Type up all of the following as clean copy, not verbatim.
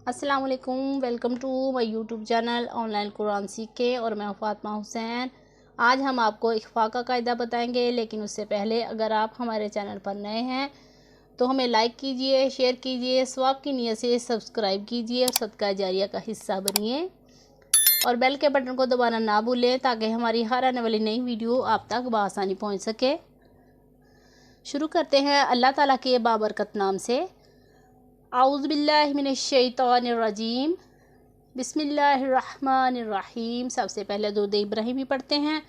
السلام علیکم، welcome to my YouTube channel online قرآن سیکھیں، اور میں فاطمہ حسین۔ آج ہم آپ کو اخفاء کا قاعدہ بتائیں گے، لیکن اس سے پہلے اگر آپ ہمارے چینل پر نئے ہیں تو ہمیں لائک کیجئے، شیئر کیجئے، ثواب کی نیت سے سبسکرائب کیجئے اور صدقہ جاریہ کا حصہ بنیے، اور بیل کے بٹن کو دبانا نہ بھولیں تاکہ ہماری ہر آنے والی نئی ویڈیو آپ تک بآسانی پہنچ سکے۔ شروع کرتے ہیں اللہ تعالیٰ کے بابرکت نام سے۔ اعوذ باللہ من الشیطان الرجیم، بسم اللہ الرحمن الرحیم۔ سب سے پہلے درود ابراہیمی پڑھتے ہیں۔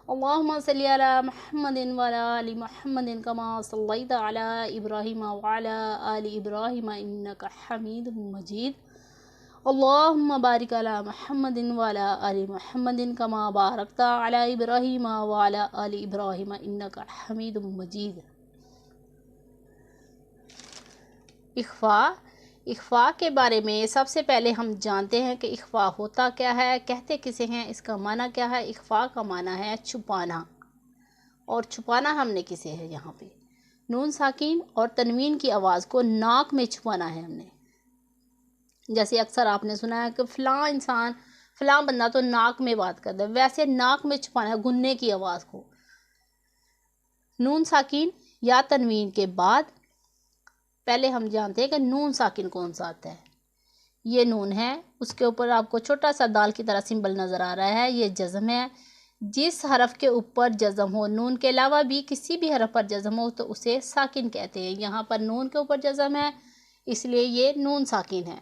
اللہم صلی علی محمد وعلی آل محمد کما صلیت علی ابراہیم وعلی آل ابراہیم انک حمید مجید۔ اللہم بارک علی محمد وعلی آل محمد کما بارکت علی ابراہیم وعلی آل ابراہیم انک حمید مجید۔ اخفاء کے بارے میں سب سے پہلے ہم جانتے ہیں کہ اخفاء ہوتا کیا ہے، کہتے کسے ہیں، اس کا معنی کیا ہے۔ اخفاء کا معنی ہے چھپانا، اور چھپانا ہم نے کسے ہے، یہاں پہ نون ساکن اور تنوین کی آواز کو ناک میں چھپانا ہے ہم نے۔ جیسے اکثر آپ نے سنا ہے کہ فلاں انسان، فلاں بندہ تو ناک میں بات کرتا ہے، ویسے ناک میں چھپانا ہے گننے کی آواز کو۔ نون ساکن یا تنوین کے بعد پہلے ہم جانتے ہیں کہ نون ساکن کون سا آتا ہے۔ یہ نون ہے، اس کے اوپر آپ کو چھوٹا سا دال کی طرح سمبل نظر آ رہا ہے، یہ جزم ہے۔ جس حرف کے اوپر جزم ہو، نون کے علاوہ بھی کسی بھی حرف پر جزم ہو تو اسے ساکن کہتے ہیں۔ یہاں پر نون کے اوپر جزم ہے، اس لیے یہ نون ساکن ہے۔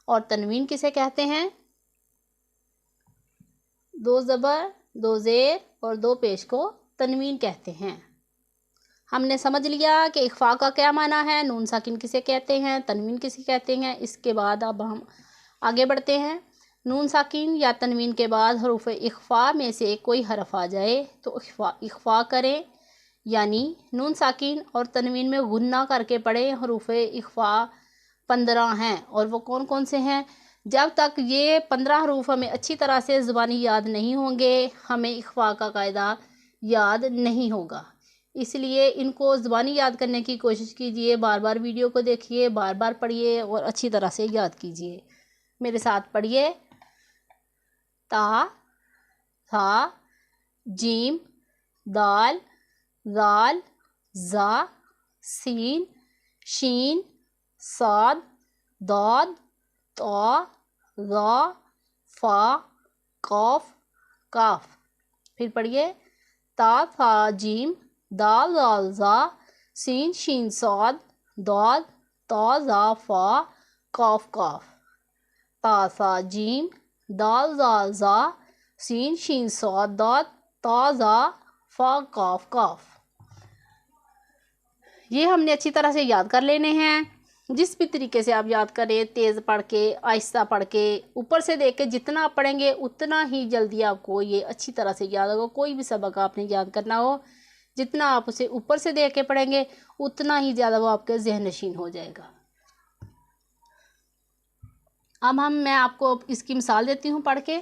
اور تنوین کسے کہتے ہیں؟ دو زبر، دو زیر اور دو پیش کو تنوین کہتے ہیں۔ ہم نے سمجھ لیا کہ اخفاء کا کیا معنی ہے، نون ساکن کسے کہتے ہیں، تنوین کسے کہتے ہیں۔ اس کے بعد اب ہم آگے بڑھتے ہیں۔ نون ساکن یا تنوین کے بعد حروف اخفاء میں سے کوئی حرف آ جائے تو اخفاء کریں، یعنی نون ساکن اور تنوین میں غنہ کر کے پڑھیں۔ حروف اخفاء 15 ہیں، اور وہ کون کون سے ہیں؟ جب تک یہ 15 حروف ہمیں اچھی طرح سے زبانی یاد نہیں ہوں گے، ہمیں اخفاء کا قاعدہ یاد نہیں ہوگا۔ اس لیے ان کو زبانی یاد کرنے کی کوشش کیجئے، بار بار ویڈیو کو دیکھیے، بار بار پڑھیے اور اچھی طرح سے یاد کیجئے۔ میرے ساتھ پڑھیے۔ تا، ثا، جیم، دال، ذال، زا، سین، شین، صاد، ضاد، طا، ظا، فا، قاف، کاف۔ پھر پڑھیے۔ تا، ثا، جیم، دال، ذال، زا، سین، شین، صاد، ضاد، طا، ظا، فا، قاف، کاف۔ تا، ثا، جیم، دال، ذال، زا، سین، شین، صاد، ضاد، طا، ظا، فا، قاف، کاف۔ یہ ہم نے اچھی طرح سے یاد کر لینے ہیں۔ جس بھی طریقے سے آپ یاد کریں، تیز پڑھ کے، آہستہ پڑھ کے، اوپر سے دیکھ کے، جتنا آپ پڑھیں گے اتنا ہی جلدی آپ کو یہ اچھی طرح سے یاد ہوگا۔ کوئی بھی سبق آپ نے یاد کرنا ہو، جتنا آپ اسے اوپر سے دیکھ کے پڑھیں گے اتنا ہی زیادہ وہ آپ کے ذہن نشین ہو جائے گا۔ اب میں آپ کو اس کی مثال دیتی ہوں پڑھ کے۔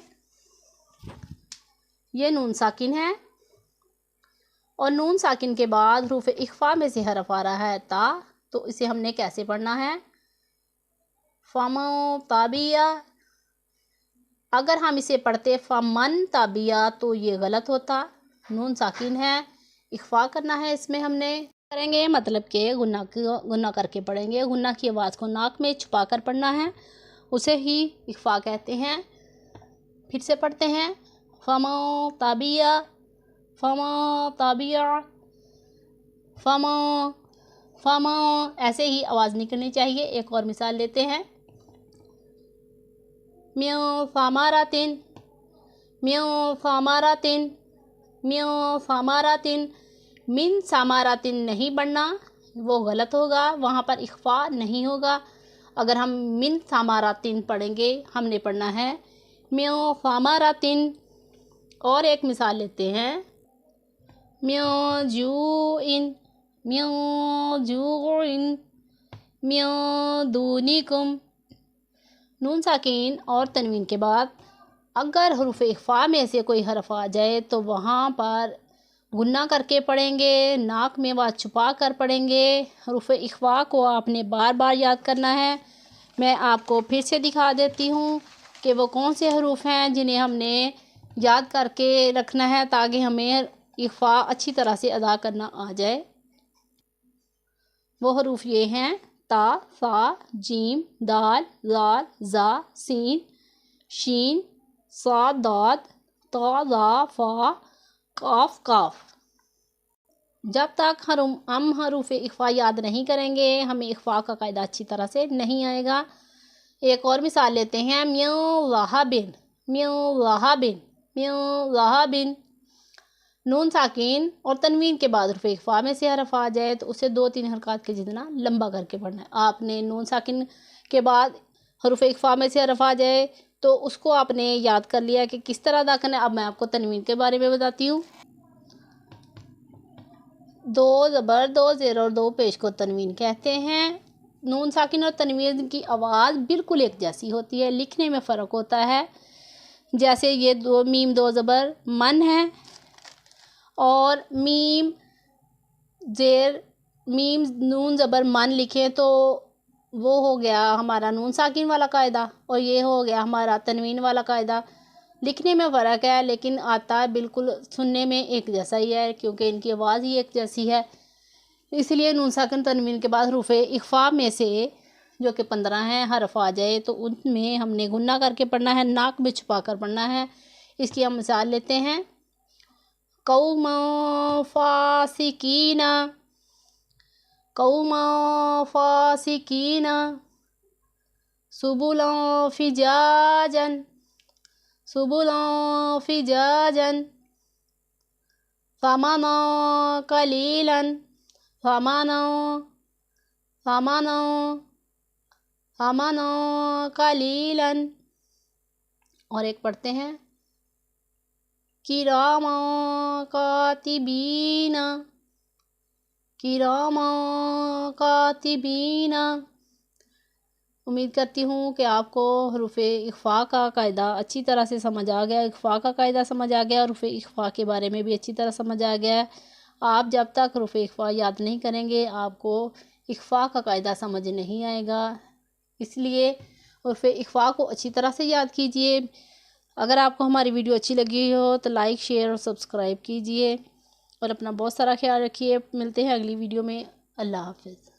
یہ نون ساکن ہے، اور نون ساکن کے بعد حروف اخفاء میں سے حرف آ رہا ہے تا، تو اسے ہم نے کیسے پڑھنا ہے؟ فمن تابعہ۔ اگر ہم اسے پڑھتے فمن تابعہ تو یہ غلط ہوتا، نون ساکن ہے، اخفاء کرنا ہے، اس میں ہم نے کریں گے مطلب کہ غنہ کر کے پڑھیں گے۔ غنہ کی آواز کو ناک میں چھپا کر پڑھنا ہے، اسے ہی اخفاء کہتے ہیں۔ پھر سے پڑھتے ہیں۔ فمن تابعہ، فمن تابعہ، فمن، ایسے ہی آواز نکلنی چاہیے۔ ایک اور مثال لیتے ہیں۔ من ثمرۃ، من ثمرۃ، من ثمرۃ، من ثمرۃ نہیں پڑھنا، وہ غلط ہوگا، وہاں پر اخفاء نہیں ہوگا۔ اگر ہم من ثمرۃ پڑھیں گے، ہم نے پڑھنا ہے من ثمرۃ۔ اور ایک مثال لیتے ہیں۔ من جوع، من جوع، من دونکم۔ نون ساکن اور تنوین کے بعد اگر حروف اخفاء میں سے کوئی حرف آ جائے تو وہاں پر غنہ کر کے پڑھیں گے، ناک میں آواز چھپا کر پڑھیں گے۔ حروف اخفاء کو آپ نے بار بار یاد کرنا ہے، میں آپ کو پھر سے دکھا دیتی ہوں کہ وہ کون سے حروف ہیں جنہیں ہم نے یاد کر کے رکھنا ہے تاکہ ہمیں اخفاء اچھی طرح سے ادا کرنا آ جائے۔ وہ حروف یہ ہیں: تا، ثا، جیم، دال، ذال، ذا، سین، شین، صاد، داد، طا، ظا، فا، قاف، کاف۔ جب تک ہم حروف اخفاء یاد نہیں کریں گے ہمیں اخفاء کا قاعدہ اچھی طرح سے نہیں آئے گا۔ ایک اور مثال لیتے ہیں: میو ذہبن، میو ذہبن، میو ذہبن۔ نون ساکن اور تنوین کے بعد حروف اخفاء میں سے حرف آ جائے تو اسے 2-3 حرکات کے جتنا لمبا کر کے پڑھنا ہے۔ آپ نے نون ساکن کے بعد حروف اخفاء میں سے حرف آ جائے تو اس کو آپ نے یاد کر لیا کہ کس طرح ادا کرنا ہے۔ اب میں آپ کو تنوین کے بارے میں بتاتی ہوں۔ 2 زبر، 2 زیر اور 2 پیش کو تنوین کہتے ہیں۔ نون ساکن اور تنوین کی آواز بالکل ایک جیسی ہوتی ہے، لکھنے میں فرق ہوتا ہے۔ جیسے یہ میم 2 زبر من ہے اور میم نون زبر من لکھیں تو وہ ہو گیا ہمارا نون ساکن والا قاعدہ اور یہ ہو گیا ہمارا تنوین والا قاعدہ۔ لکھنے میں فرق ہے لیکن آتا ہے بالکل سننے میں ایک جیسا ہی ہے کیونکہ ان کی آواز ہی ایک جیسی ہے۔ اس لیے نون ساکن تنوین کے بعد حروف اخفاء میں سے جو کہ 15 ہیں حرف آ جائے تو ان میں ہم نے غنہ کر کے پڑھنا ہے، ناک میں چھپا کر پڑھنا ہے۔ اس کی ہم مثال لیتے ہیں: قوما فاسقین، قوما فاسقین، سبلا فجاجا، سبلا فجاجا، ثمنا قلیلا، ثمنا ثمنا ثمنا قلیلا۔ اور ایک پڑھتے ہیں: کراما کاتبین، کراما کاتبین۔ امید کرتی ہوں کہ آپ کو حروف اخفاء کا قاعدہ اچھی طرح سے سمجھ آ گیا، اخفاء کا قاعدہ سمجھ آ گیا، حروف اخفاء کے بارے میں بھی اچھی طرح سمجھ آ گیا ہے۔ آپ جب تک حروف اخفاء یاد نہیں کریں گے آپ کو اخفاء کا قاعدہ سمجھ نہیں آئے گا، اس لیے حروف اخفاء کو اچھی طرح سے یاد کیجئے۔ اگر آپ کو ہماری ویڈیو اچھی لگی ہو تو لائک، شیئر اور سبسکرائب کیجئے اور اپنا بہت سارا خیال رکھیے۔ ملتے ہیں اگلی ویڈیو میں۔ اللہ حافظ۔